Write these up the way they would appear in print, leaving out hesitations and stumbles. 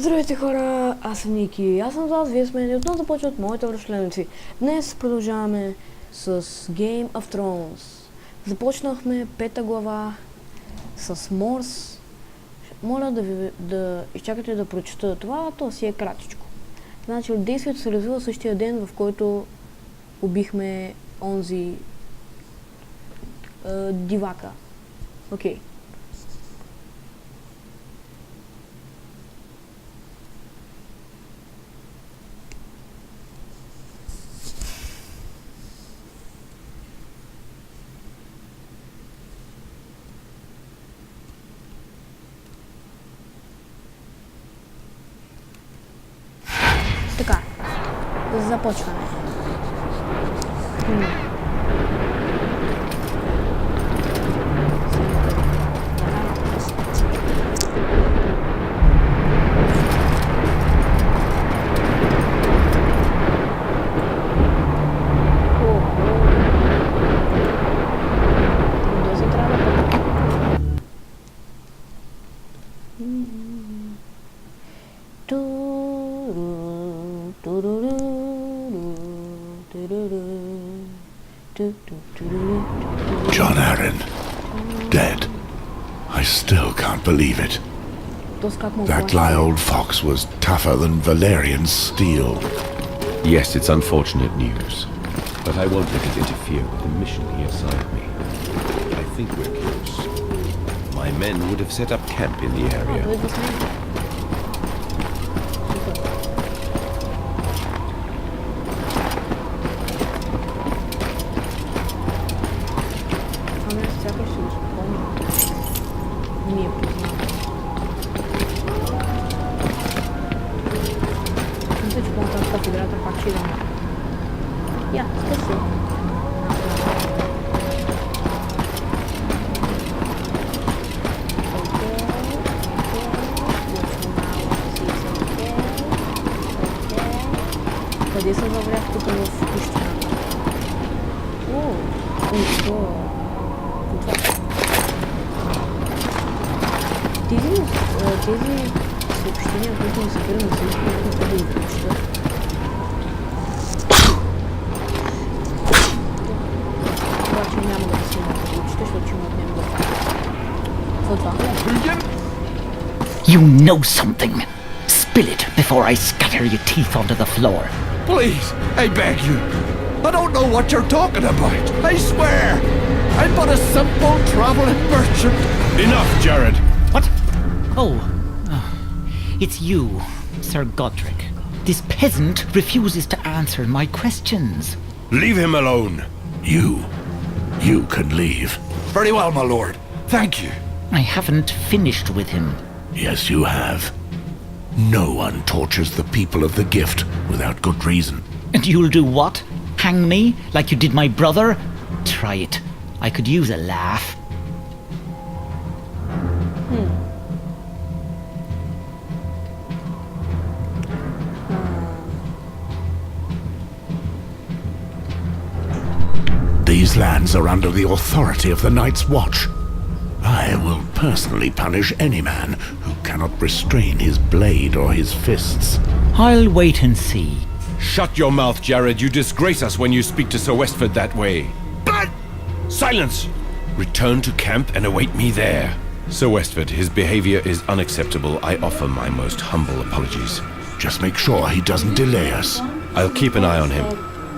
Здравейте хора, аз съм Ники, аз съм Влад, вие сме и отново започват моите връщленици. Днес продължаваме с Game of Thrones. Започнахме 5-та глава с Морс. Моля да изчакате да прочета това, то си е кратичко. Значи действието се развива същия ден, в който убихме онзи дивака. Окей. Така, започваме. John Arryn, dead. I still can't believe it. That lie old fox was tougher than Valerian steel. Yes, it's unfortunate news, but I won't let it interfere with the mission he assigned me. I think we're close. My men would have set up camp in the area. Ja, esqueci. Къде се заврях тук в пущината? Тези съобщения, които ми събирам на всички, да ги прочета. You know something. Spill it before I scatter your teeth onto the floor. Please, I beg you. I don't know what you're talking about. I swear. I'm but a simple traveling merchant. Enough, Jared. What? Oh. It's you, Sir Godric. This peasant refuses to answer my questions. Leave him alone. You can leave. Very well, my lord. Thank you. I haven't finished with him. Yes, you have. No one tortures the people of the gift without good reason. And you'll do what? Hang me like you did my brother? Try it. I could use a laugh. These lands are under the authority of the Night's Watch. I will personally punish any man who cannot restrain his blade or his fists. I'll wait and see. Shut your mouth, Jared. You disgrace us when you speak to Sir Westford that way. But silence! Return to camp and await me there. Sir Westford, his behavior is unacceptable. I offer my most humble apologies. Just make sure he doesn't delay us. I'll keep an eye on him.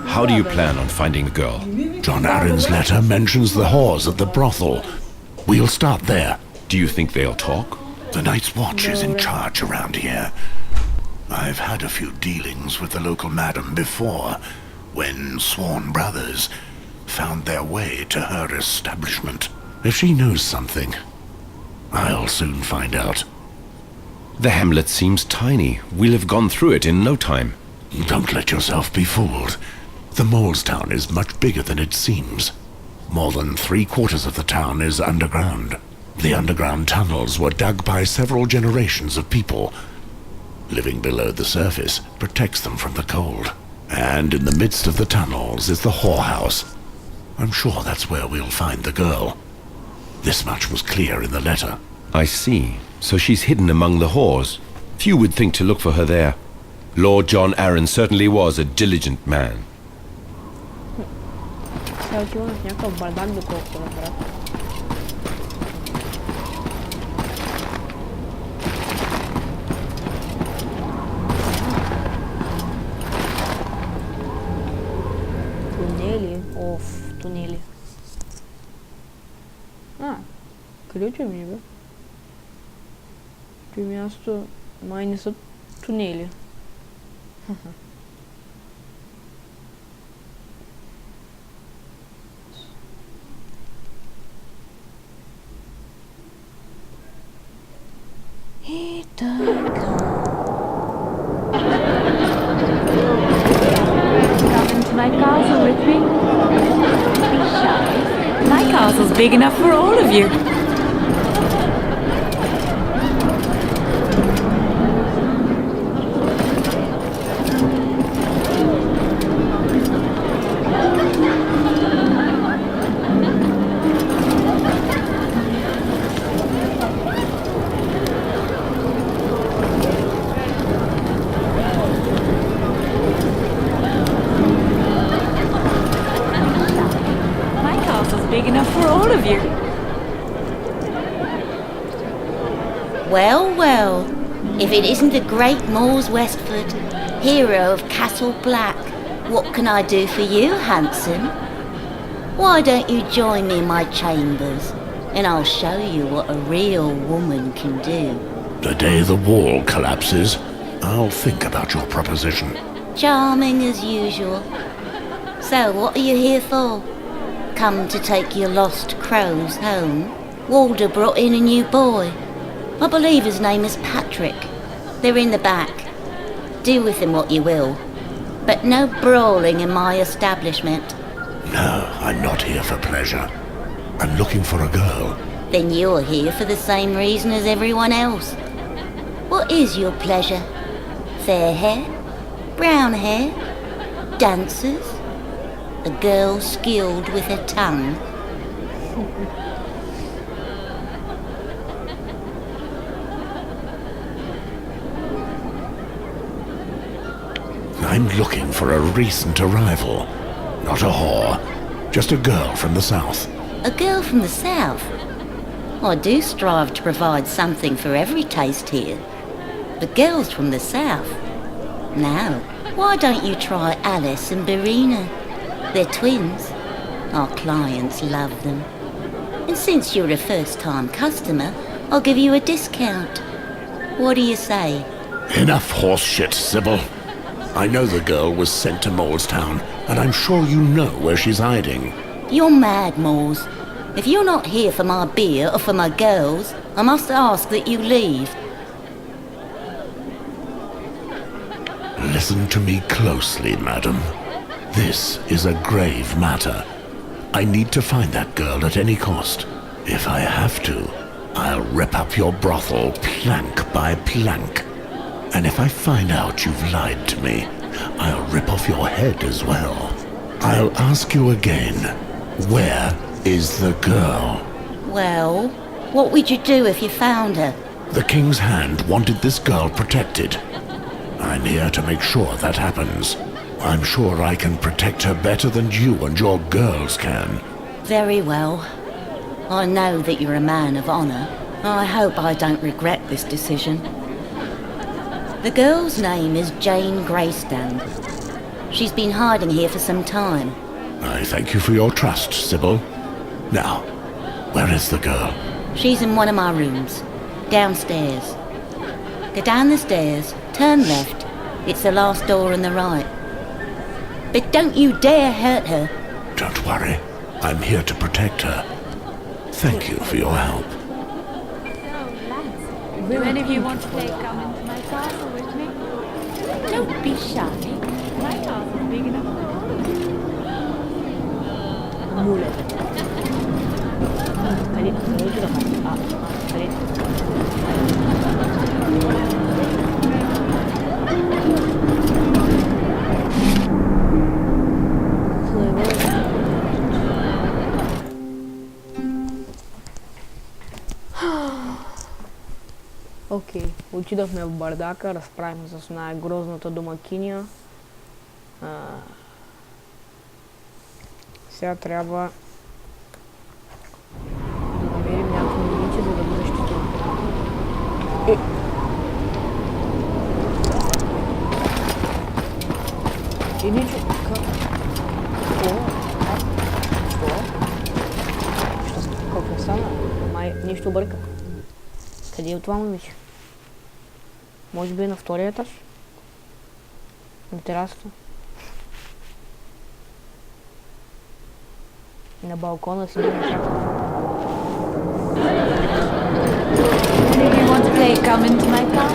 How do you plan on finding the girl? John Arryn's letter mentions the whores at the brothel. We'll start there. Do you think they'll talk? The Night's Watch is in charge around here. I've had a few dealings with the local madam before, when sworn brothers found their way to her establishment. If she knows something, I'll soon find out. The hamlet seems tiny. We'll have gone through it in no time. Don't let yourself be fooled. The Mole's town is much bigger than it seems. More than 3/4 of the town is underground. The underground tunnels were dug by several generations of people. Living below the surface protects them from the cold. And in the midst of the tunnels is the whorehouse. I'm sure that's where we'll find the girl. This much was clear in the letter. I see. So she's hidden among the whores. Few would think to look for her there. Lord John Arryn certainly was a diligent man. Сега отиваме в някакъв бардак, доколкото разбрах. Тунели? Оф, тунели. Къде отиваме, бе? Това място май не са тунели. И така. Come into my castle with me. Be shy. My castle's big enough for all of you. Big enough for all of you. Well, well, if it isn't the great Mors Westford, hero of Castle Black, what can I do for you, handsome? Why don't you join me in my chambers, and I'll show you what a real woman can do. The day the wall collapses, I'll think about your proposition. Charming as usual. So, what are you here for? Come to take your lost crows home? Walder brought in a new boy. I believe his name is Patrick. They're in the back. Do with him what you will. But no brawling in my establishment. No, I'm not here for pleasure. I'm looking for a girl. Then you're here for the same reason as everyone else. What is your pleasure? Fair hair? Brown hair? Dancers? A girl skilled with her tongue? I'm looking for a recent arrival. Not a whore. Just a girl from the south. A girl from the south? I do strive to provide something for every taste here. But girls from the south? Now, why don't you try Alice and Berina? They're twins. Our clients love them. And since you're a first-time customer, I'll give you a discount. What do you say? Enough horseshit, Sybil. I know the girl was sent to Molestown, and I'm sure you know where she's hiding. You're mad, Mors. If you're not here for my beer or for my girls, I must ask that you leave. Listen to me closely, madam. This is a grave matter. I need to find that girl at any cost. If I have to, I'll rip up your brothel plank by plank. And if I find out you've lied to me, I'll rip off your head as well. I'll ask you again, where is the girl? Well, what would you do if you found her? The King's Hand wanted this girl protected. I'm here to make sure that happens. I'm sure I can protect her better than you and your girls can. Very well. I know that you're a man of honour. I hope I don't regret this decision. The girl's name is Jane Greystand. She's been hiding here for some time. I thank you for your trust, Sybil. Now, where is the girl? She's in one of my rooms, downstairs. Go down the stairs, turn left. It's the last door on the right. But don't you dare hurt her. Don't worry. I'm here to protect her. Thank you for your help. Do any of you want to come into my castle with me? Don't be shy. My castle's big enough for all of you. Mulek. Къде отида? Къде? Окей, отидохме в бардака, разправихме с най-грозната домакиня. Сега трябва да намерим някакво момиче, за да го защитим. Или че... Какво стана? Май нищо бърка. Къде е това момиче? Може би е на втория етаж? На терасата? На балкона си на чака. You want to play come into my car?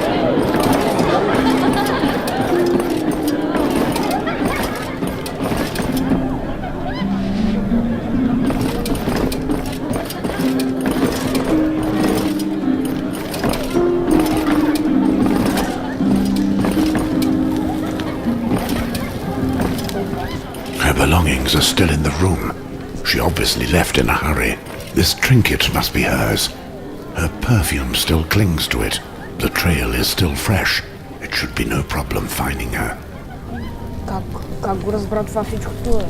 Her belongings are still in the room. She obviously left in a hurry. This trinket must be hers. Her perfume still clings to it. The trail is still fresh. It should be no problem finding her. Как го разбра това всичкото е?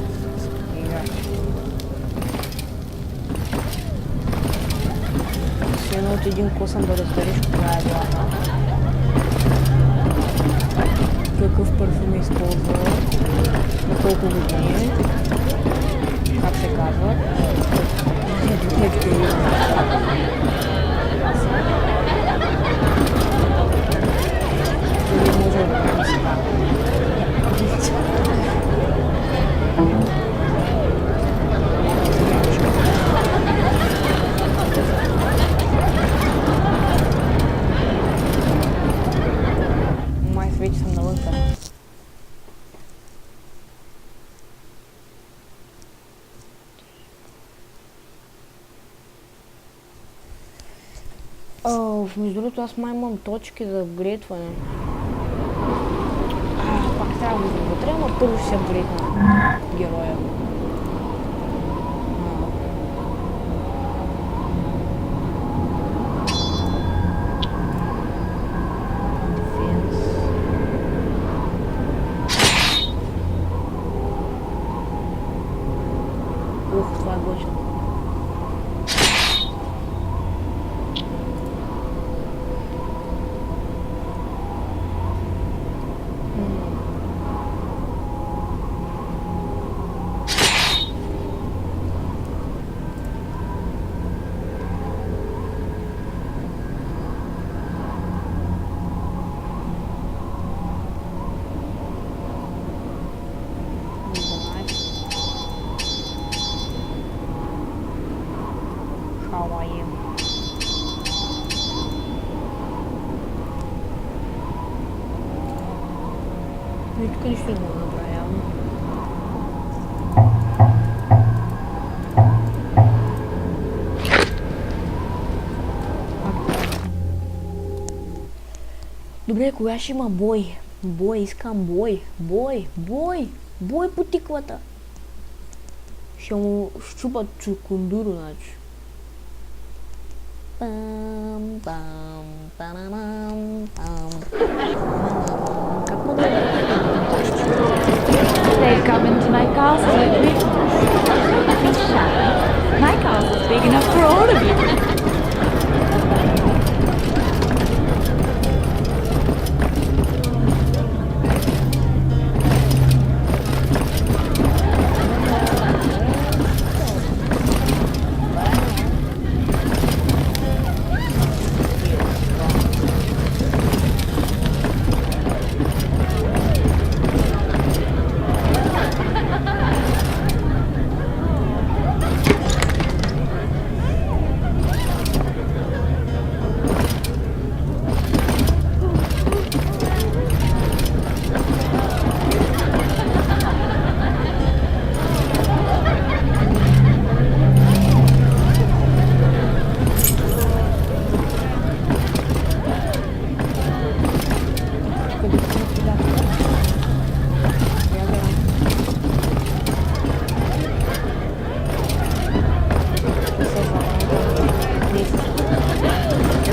Си едно от един косъм да разбереш кога е била. Какъв парфюм е използвала? На колко години? Как се казва? Дали може да правим сега? Май вече съм навънка. Между другото, аз май имам точки за апгрейдване. Пак трябва да го вътре, но първо ще се апгрейдна героя. Ух, това е гочно. Тук нищо не мога да направя явно. Добре, кога ще има бой? Бой, искам бой. Бой по тиквата. Ще му щупат чукундуро, значи. Как мога да... They come into my castle with me. Be shy. My castle's big enough for all of you.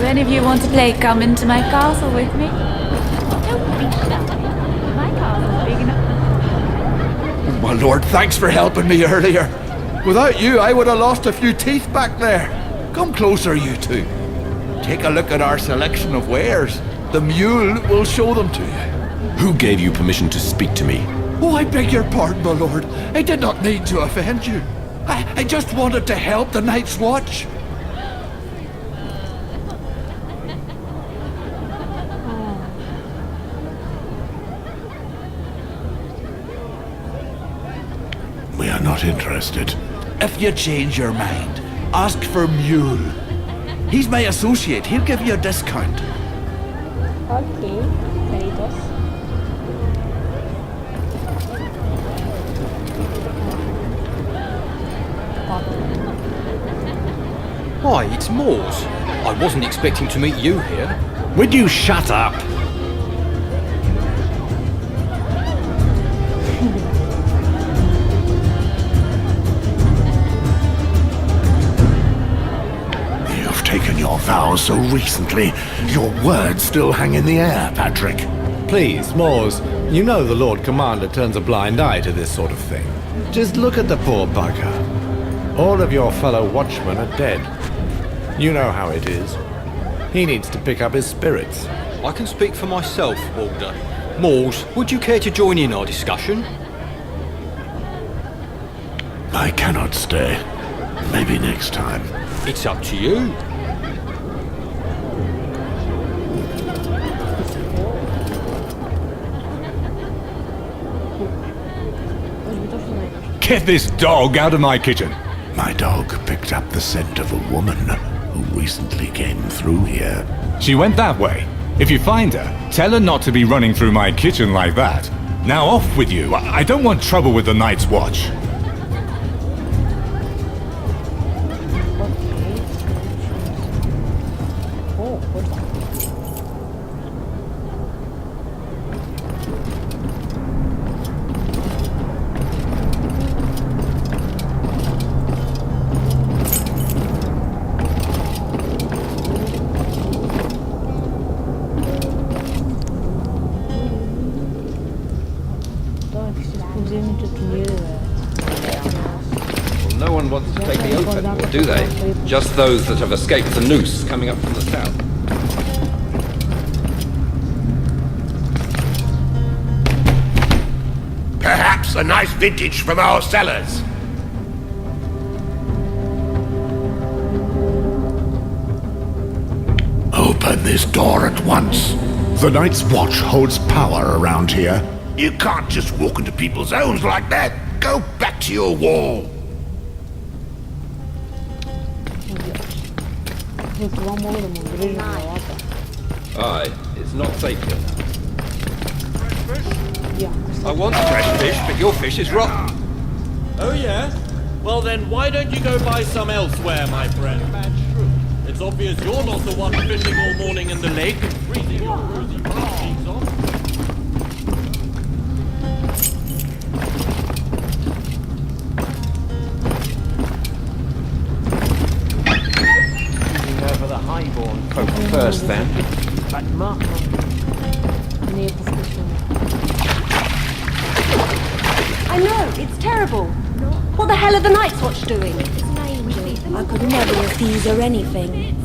any of you want to play come into my castle with me? Don't be shy. My castle's big enough. My lord, thanks for helping me earlier. Without you, I would have lost a few teeth back there. Come closer, you two. Take a look at our selection of wares. The mule will show them to you. Who gave you permission to speak to me? Oh, I beg your pardon, my lord. I did not mean to offend you. I just wanted to help the Night's Watch. We are not interested. If you change your mind, ask for Mule. He's my associate. He'll give you a discount. Ok, créditos. Hi, it's Moores. I wasn't expecting to meet you here. Would you shut up? You've taken your vows so recently. Your words still hang in the air, Patrick. Please, Moores, you know the Lord Commander turns a blind eye to this sort of thing. Just look at the poor bugger. All of your fellow watchmen are dead. You know how it is. He needs to pick up his spirits. I can speak for myself, Walder. Moores, would you care to join in our discussion? I cannot stay. Maybe next time. It's up to you. Get this dog out of my kitchen. My dog picked up the scent of a woman who recently came through here. She went that way. If you find her, tell her not to be running through my kitchen like that. Now off with you. I don't want trouble with the Night's Watch. No one wants to take the oath anymore, do they? Just those that have escaped the noose coming up from the south. Perhaps a nice vintage from our cellars. Open this door at once. The Night's Watch holds power around here. You can't just walk into people's homes like that. Go back to your wall. Aye, it's not safe here. I want fresh fish, but your fish is rotten. Oh yeah? Well then, why don't you go buy some elsewhere, my friend? It's obvious you're not the one fishing all morning in the lake and freezing your rosy butt cheeks off. For the highborn folk first, then. I know, it's terrible. What the hell are the Night's Watch doing? I could never refuse her anything.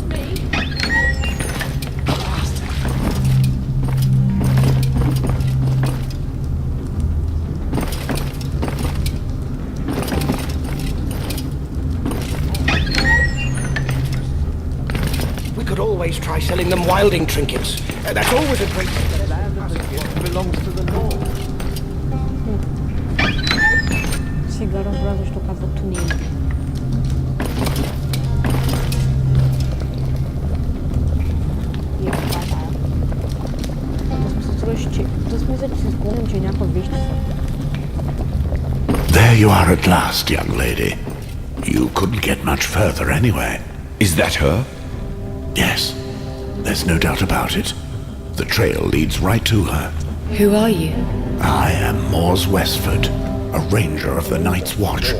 We could always try selling them wilding trinkets. That's always a great thing. The land of the gift belongs to the Lord. Chegaram para onde estou cavando túnel. There you are at last, young lady. You couldn't get much further anyway. Is that her? Yes, there's no doubt about it. The trail leads right to her. Who are you? I am Moores Westford, a ranger of the Night's Watch.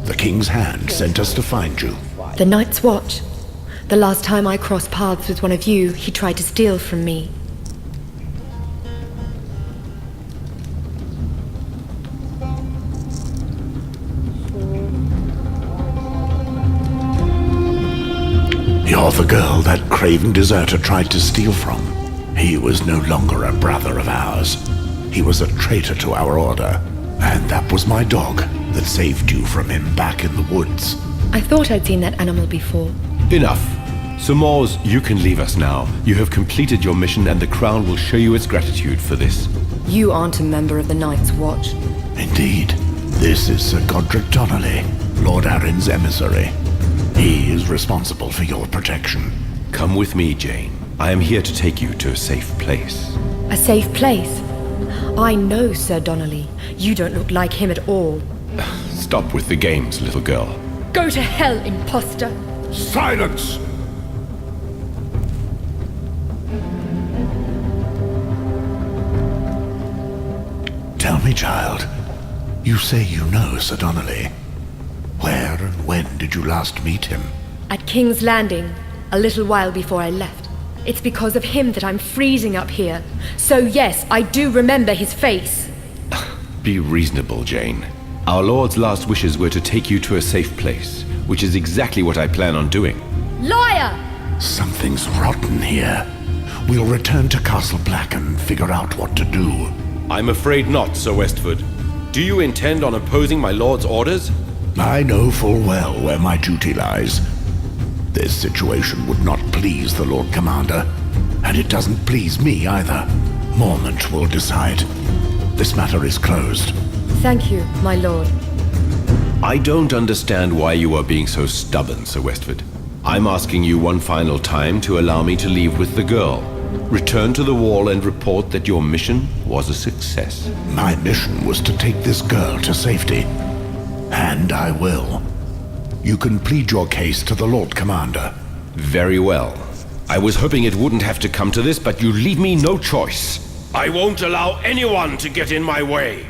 The King's Hand sent us to find you. The Night's Watch? The last time I crossed paths with one of you, he tried to steal from me. You're the girl that craven deserter tried to steal from. He was no longer a brother of ours. He was a traitor to our order. And that was my dog that saved you from him back in the woods. I thought I'd seen that animal before. Enough. Sir Mors, you can leave us now. You have completed your mission and the Crown will show you its gratitude for this. You aren't a member of the Night's Watch. Indeed. This is Sir Godric Donnelly, Lord Arryn's emissary. He is responsible for your protection. Come with me, Jane. I am here to take you to a safe place. A safe place? I know Sir Donnelly. You don't look like him at all. Stop with the games, little girl. Go to hell, imposter! Silence! Tell me, child. You say you know Sir Donnelly. Where and when did you last meet him? At King's Landing, a little while before I left. It's because of him that I'm freezing up here. So yes, I do remember his face. Be reasonable, Jane. Our Lord's last wishes were to take you to a safe place, which is exactly what I plan on doing. Liar! Something's rotten here. We'll return to Castle Black and figure out what to do. I'm afraid not, Sir Westford. Do you intend on opposing my Lord's orders? I know full well where my duty lies. This situation would not please the Lord Commander, and it doesn't please me either. Mormont will decide. This matter is closed. Thank you, my lord. I don't understand why you are being so stubborn, Sir Westford. I'm asking you one final time to allow me to leave with the girl. Return to the wall and report that your mission was a success. My mission was to take this girl to safety. And I will. You can plead your case to the Lord Commander. Very well. I was hoping it wouldn't have to come to this, but you leave me no choice. I won't allow anyone to get in my way.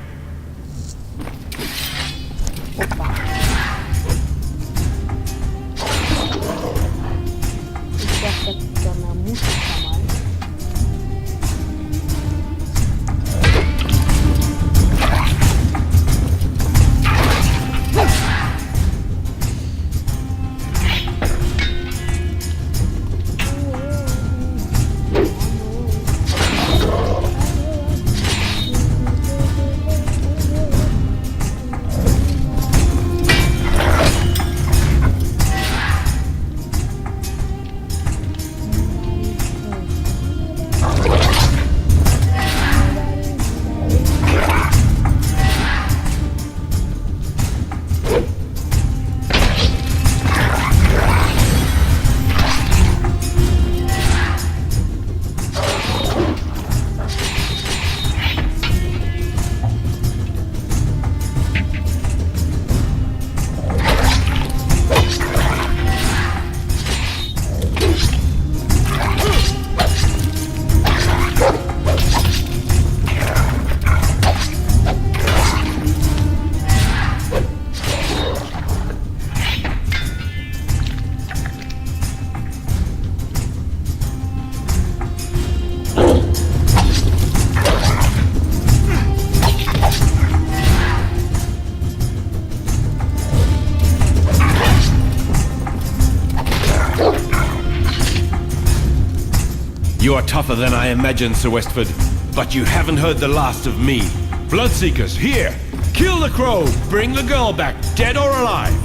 You are tougher than I imagined, Sir Westford, but you haven't heard the last of me. Bloodseekers, here! Kill the crow! Bring the girl back, dead or alive!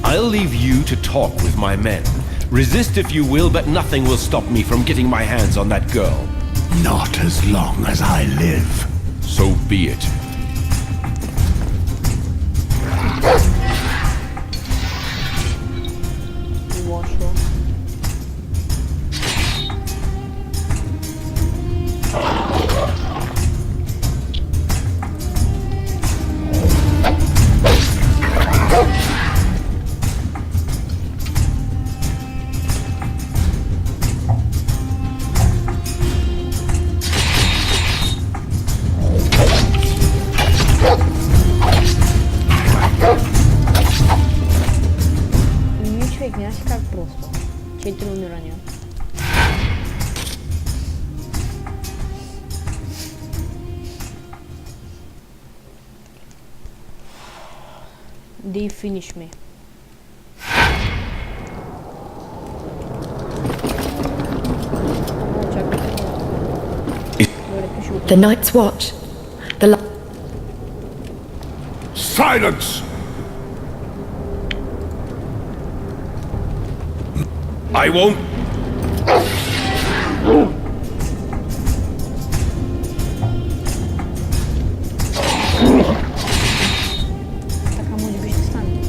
I'll leave you to talk with my men. Resist if you will, but nothing will stop me from getting my hands on that girl. Not as long as I live. So be it. Ничего, не как просто. 4 умирания. They finish me. The Night's Watch. Silence! I won't. Taka może być stanie.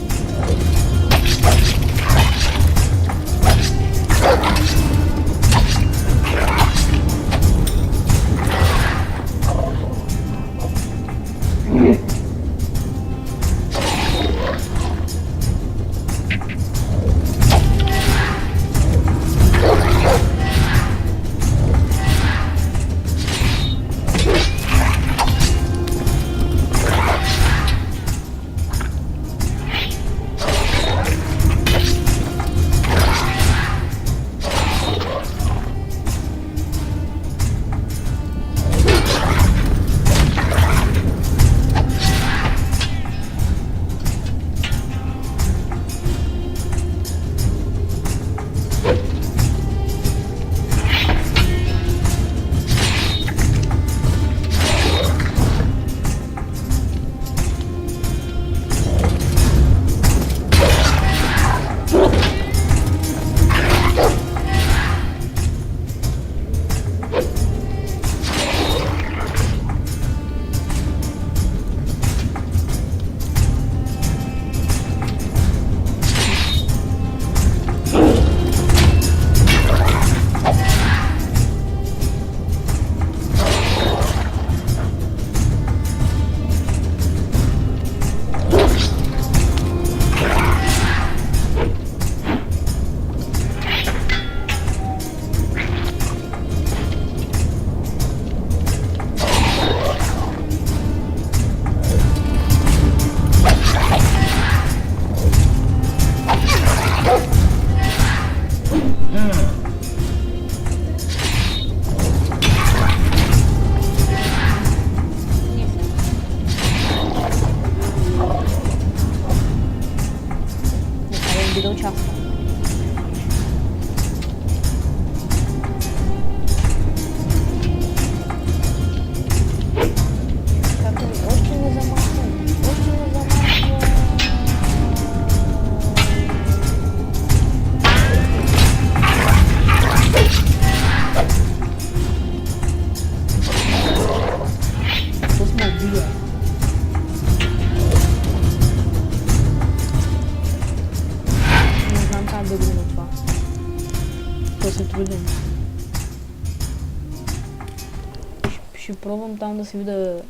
Ще пробвам там да си видя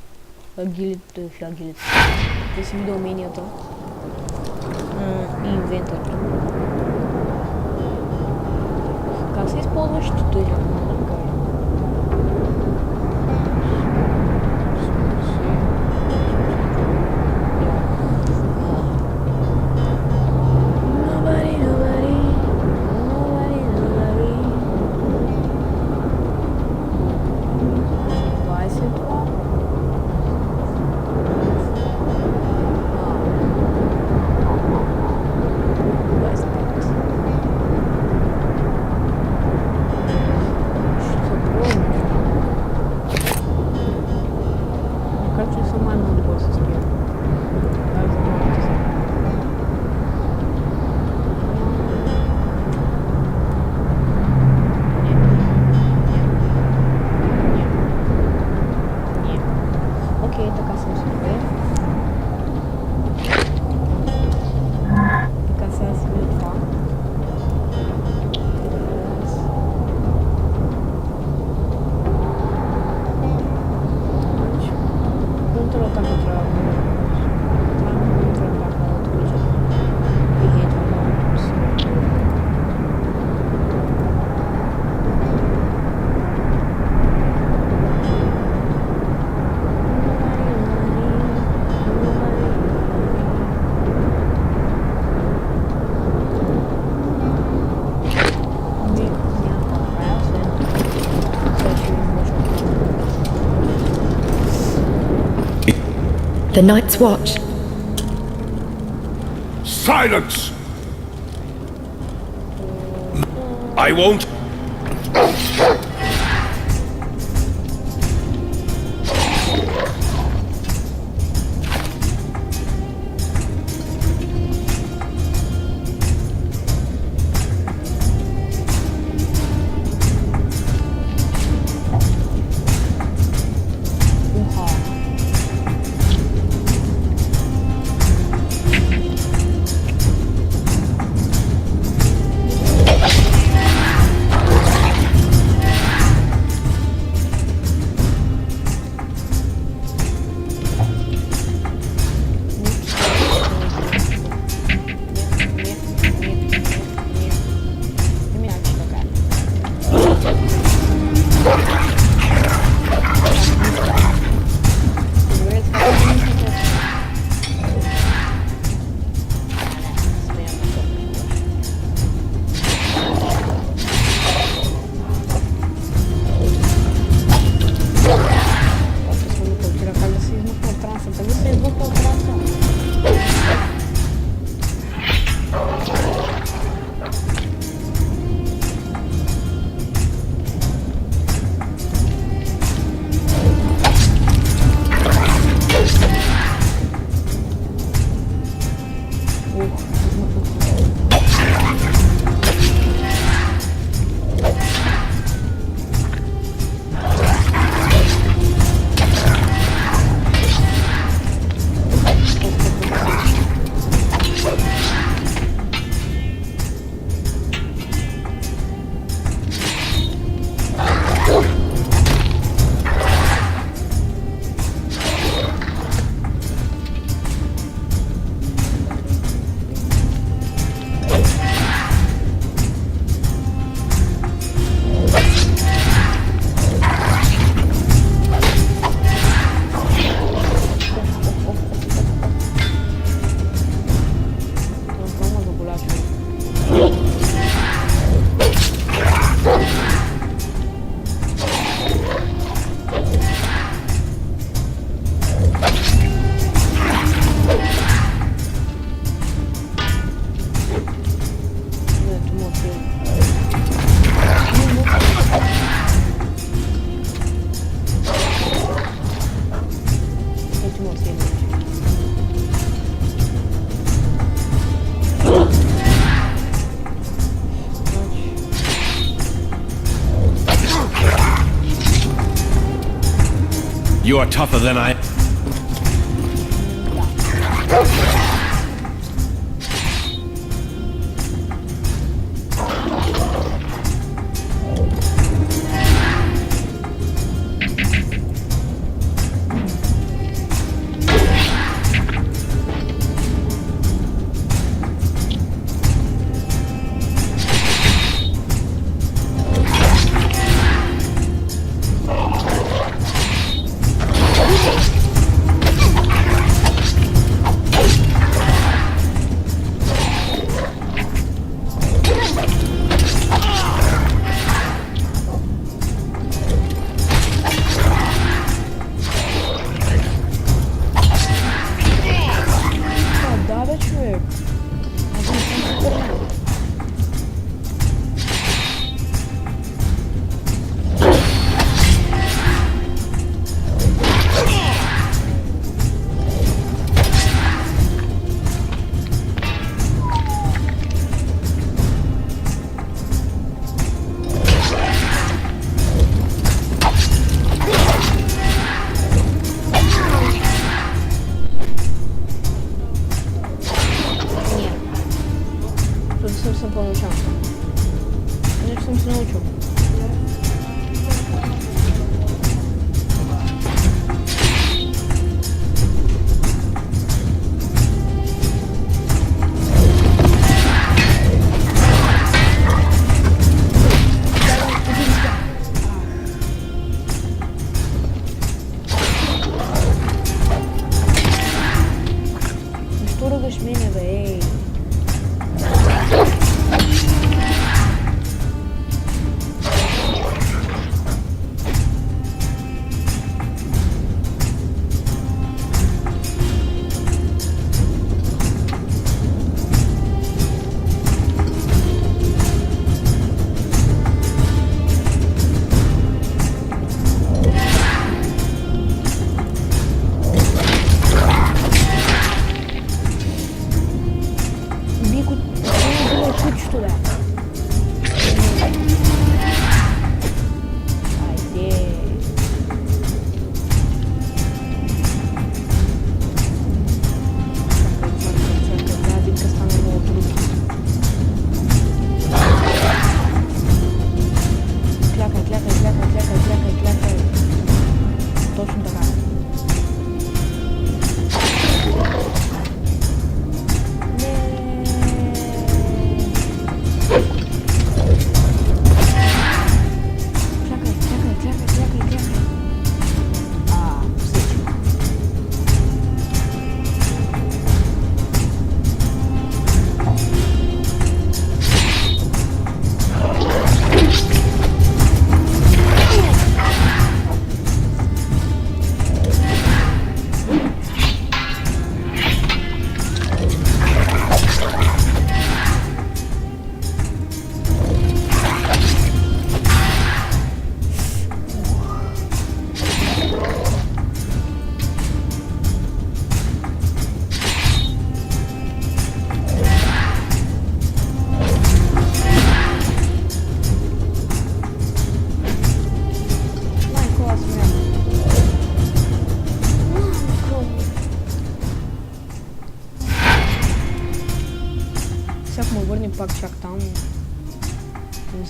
гилите, да си видя уменията и инвентар. Как се използва щита или не да кажа? The Night's Watch. Silence! I won't. You are tougher than I...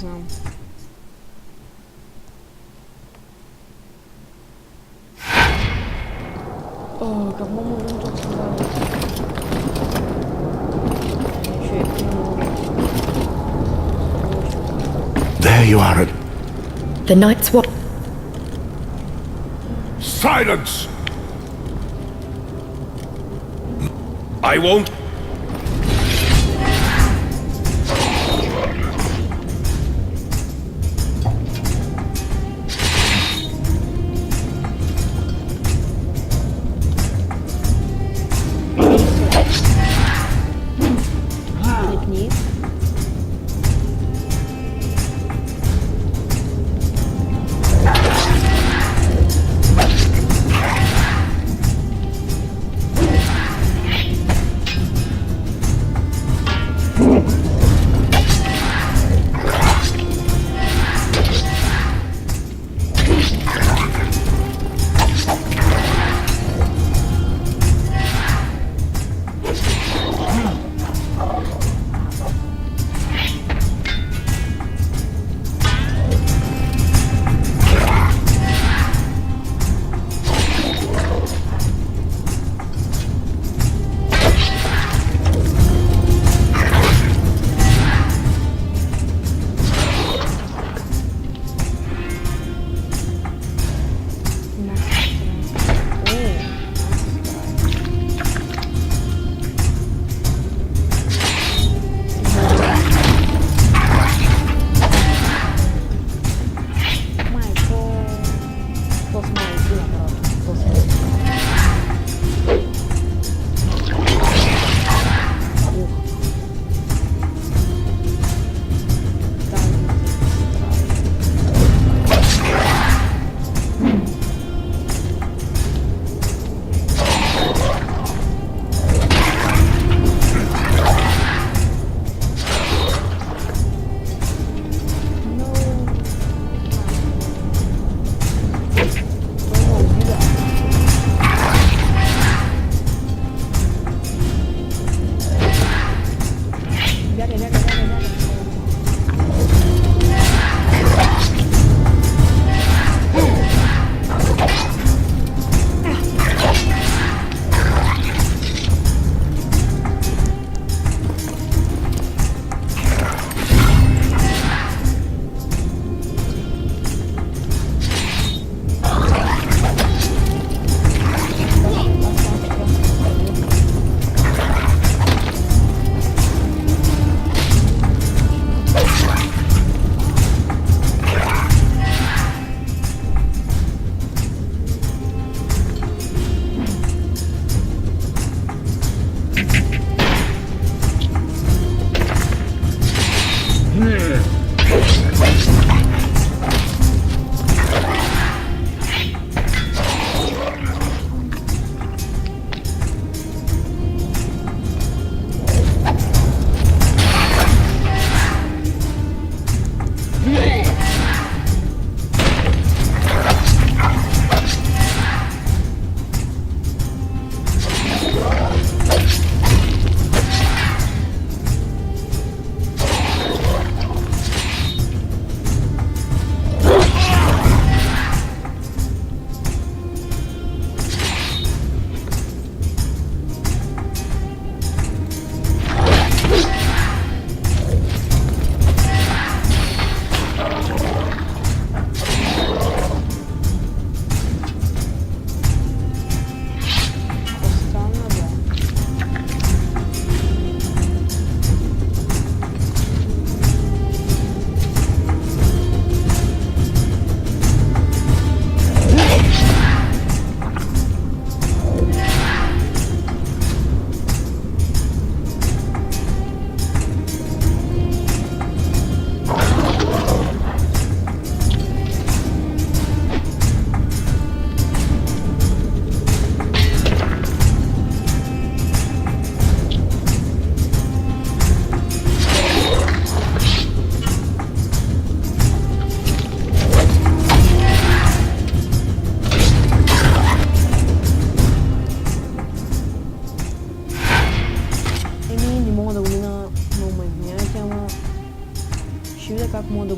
знам. О, как мама вон тут сказала. There you are at... The Night's Watch. Silence! I won't. Книг.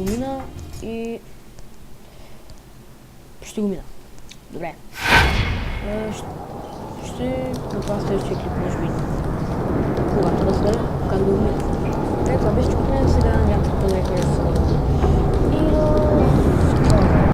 мина и... Почти го мина. Добре. Ще направя следващия клип, може би. Когато разбера как да го мина. Това беше